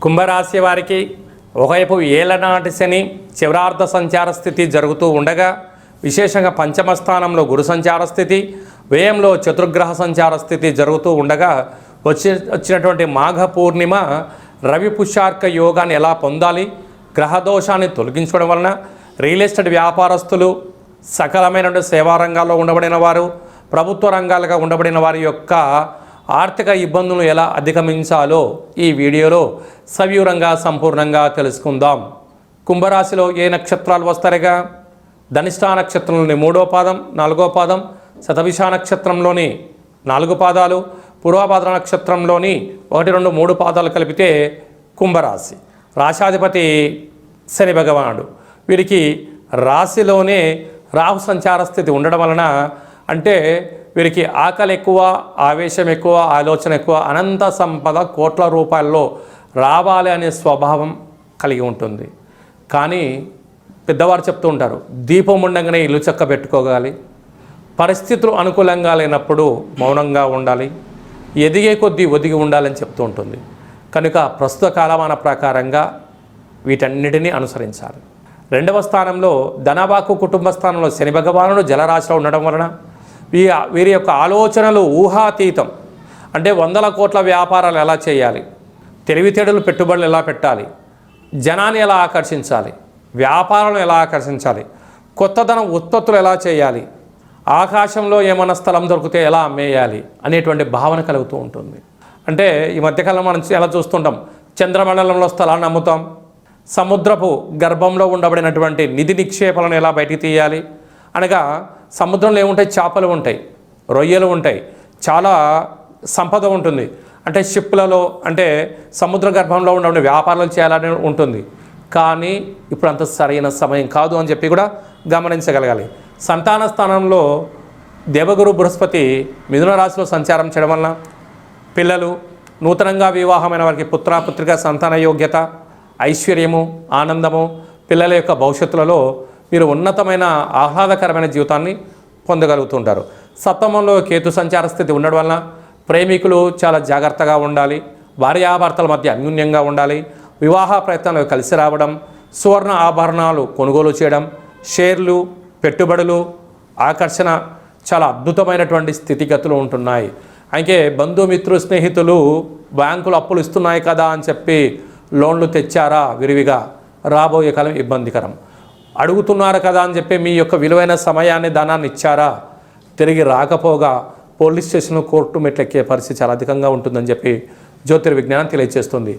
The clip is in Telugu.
కుంభరాశి వారికి ఒకవైపు ఏలనాటి శని చివరార్ధ సంచార స్థితి జరుగుతూ ఉండగా, విశేషంగా పంచమ స్థానంలో గురు సంచార స్థితి, వ్యయంలో చతుర్గ్రహ సంచార స్థితి జరుగుతూ ఉండగా వచ్చినటువంటి మాఘ పూర్ణిమ రవి పుష్యార్క యోగాన్ని ఎలా పొందాలి, గ్రహదోషాన్ని తొలగించడం వలన రియల్ ఎస్టేట్ వ్యాపారస్తులు, సకలమైన సేవా రంగాల్లో ఉండబడిన వారు, ప్రభుత్వ రంగాలుగా ఉండబడిన వారి యొక్క ఆర్థిక ఇబ్బందులను ఎలా అధిగమించాలో ఈ వీడియోలో సవివరంగా సంపూర్ణంగా తెలుసుకుందాం. కుంభరాశిలో ఏ నక్షత్రాలు వస్తారుగా? ధనిష్ఠా నక్షత్రంలోని 3వ పాదం, 4వ పాదం, శతభిష నక్షత్రంలోని 4 పాదాలు, పూర్వభాద్ర నక్షత్రంలోని 1, 2, 3 పాదాలు కలిపితే కుంభరాశి. రాశాధిపతి శని భగవానుడు. వీరికి రాశిలోనే రాహు సంచార స్థితి ఉండడం వలన, అంటే వీరికి ఆకలి ఎక్కువ, ఆవేశం ఎక్కువ, ఆలోచన ఎక్కువ, అనంత సంపద కోట్ల రూపాయల్లో రావాలి అనే స్వభావం కలిగి ఉంటుంది. కానీ పెద్దవారు చెప్తూ ఉంటారు, దీపం ఉండగానే ఇల్లు చక్క పెట్టుకోగాలి, పరిస్థితులు అనుకూలంగా లేనప్పుడు మౌనంగా ఉండాలి, ఎదిగే కొద్దీ ఒదిగి ఉండాలని చెప్తూ ఉంటుంది. కనుక ప్రస్తుత కాలమాన ప్రకారంగా వీటన్నిటినీ అనుసరించాలి. 2వ స్థానంలో ధనవాకు కుటుంబ స్థానంలో శని భగవానుడు జలరాశిలో ఉండడం వలన వీరి యొక్క ఆలోచనలు ఊహాతీతం. అంటే 100 కోట్ల వ్యాపారాలు ఎలా చేయాలి, తెలివితేటలు పెట్టుబడులు ఎలా పెట్టాలి, జనాన్ని ఎలా ఆకర్షించాలి, వ్యాపారాలను ఎలా ఆకర్షించాలి, కొత్తదనం ఉత్పత్తులు ఎలా చేయాలి, ఆకాశంలో ఏమైనా స్థలం దొరికితే ఎలా అమ్మేయాలి అనేటువంటి భావన కలుగుతూ ఉంటుంది. అంటే ఈ మధ్యకాలంలో మనం ఎలా చూస్తుంటాం, చంద్రమండలంలో స్థలాన్ని అమ్ముతాం, సముద్రపు గర్భంలో ఉండబడినటువంటి నిధి నిక్షేపాలను ఎలా బయటికి తీయాలి, అనగా సముద్రంలో ఏముంటాయి, చేపలు ఉంటాయి, రొయ్యలు ఉంటాయి, చాలా సంపద ఉంటుంది. అంటే షిప్లలో, అంటే సముద్ర గర్భంలో ఉండే వ్యాపారాలు చేయాలని ఉంటుంది. కానీ ఇప్పుడు అంత సరైన సమయం కాదు అని చెప్పి కూడా గమనించగలగాలి. సంతాన స్థానంలో దేవగురు బృహస్పతి మిథున రాశిలో సంచారం చేయడం వలన పిల్లలు, నూతనంగా వివాహమైన వారికి పుత్రిక సంతాన యోగ్యత, ఐశ్వర్యము, ఆనందము, పిల్లల యొక్క భవిష్యత్తులలో మీరు ఉన్నతమైన ఆహ్లాదకరమైన జీవితాన్ని పొందగలుగుతుంటారు. సప్తమంలో కేతు సంచార స్థితి ఉండడం వలన ప్రేమికులు చాలా జాగ్రత్తగా ఉండాలి, భార్యాభర్తల మధ్య అన్యోన్యంగా ఉండాలి, వివాహ ప్రయత్నాలు కలిసి రావడం, సువర్ణ ఆభరణాలు కొనుగోలు చేయడం, షేర్లు, పెట్టుబడులు, ఆకర్షణ, చాలా అద్భుతమైనటువంటి స్థితిగతులు ఉంటున్నాయి. అయితే బంధుమిత్రు స్నేహితులు బ్యాంకులు అప్పులు ఇస్తున్నాయి కదా అని చెప్పి లోన్లు తెచ్చారా విరివిగా, రాబోయే కాలం ఇబ్బందికరం. అడుగుతున్నారు కదా అని చెప్పి మీ యొక్క విలువైన సమయాన్ని, ధనాన్ని ఇచ్చారా, తిరిగి రాకపోగా పోలీస్ స్టేషన్, కోర్టు మెట్లెక్కే పరిస్థితి చాలా అధికంగా ఉంటుందని చెప్పి జ్యోతిర్విజ్ఞానం తెలియజేస్తుంది.